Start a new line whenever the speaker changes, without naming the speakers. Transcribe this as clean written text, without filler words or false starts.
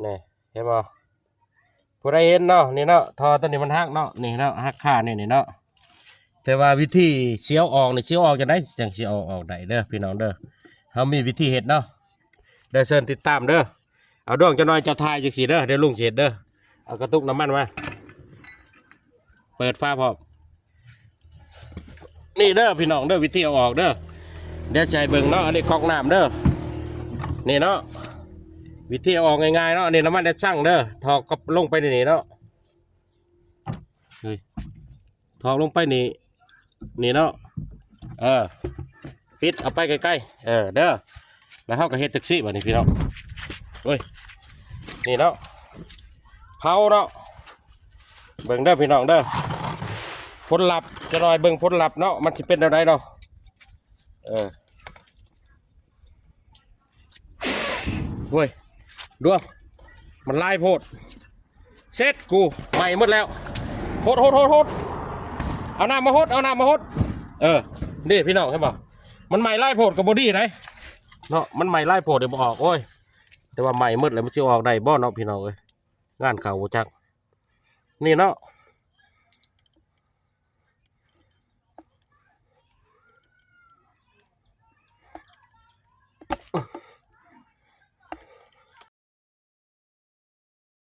นี่เห็นบ่ผู้ใดเห็นเนาะนี่เนาะทอตัวนี้มันหักเนาะนี่เนาะหักขานี่เนาะแต่ว่าวิธีเชี่ยวออกนี่เชี่ยวออกจะได้จังเชี่ยวออกได้เด้อพี่น้องเด้อเฮามีวิธีเฮ็ดเนาะเด้อเชิญติดตามเด้อเอาดวงจะน้อยจะทายจังซี่เด้อเดี๋ยวลุงเฮ็ดเด้อเอากระตุกน้ำมันมาเปิดฟ้าพร้อมนี่เด้อพี่น้องเด้อวิธีเอาออกเด้อเดี๋ยวใช้เบิ่งเนาะอันนี้คอกน้ำเด้อนี่เนาะวิธีเอาออกง่ายๆเนาะนี่น้ำมันได้ช่างเด้อถอกก็ลงไปนี่เนาะถอกลงไปนี่เนาะปิดเอาไปใกล้ๆเด้อแล้วเขาก็เฮ็ดแท็กซี่แบบนี้พี่น้องเฮ้ยนี่เนาะเผาเนาะเบิ่งเด้อพี่น้องเด้อผลลัพธ์จะหน่อยเบิ่งผลลัพธ์เนาะมันจะเป็นอะไรเนาะเว้ยดวงมันลายโพดเซ็ตกูใหม่หมดแล้วโหดเอาน้ำมาโหดนี่พี่น้องใช่ป่ะมันใหม่ลายโพดกับบอดี้ไหนเนาะมันใหม่ลายโพดเดี๋ยวบอกออกโอ้ยแต่ว่าใหม่หมดเลยมันจะออกได้บ่เนาะพี่น้องเอ้ยงานเก่าจังนี่เนาะ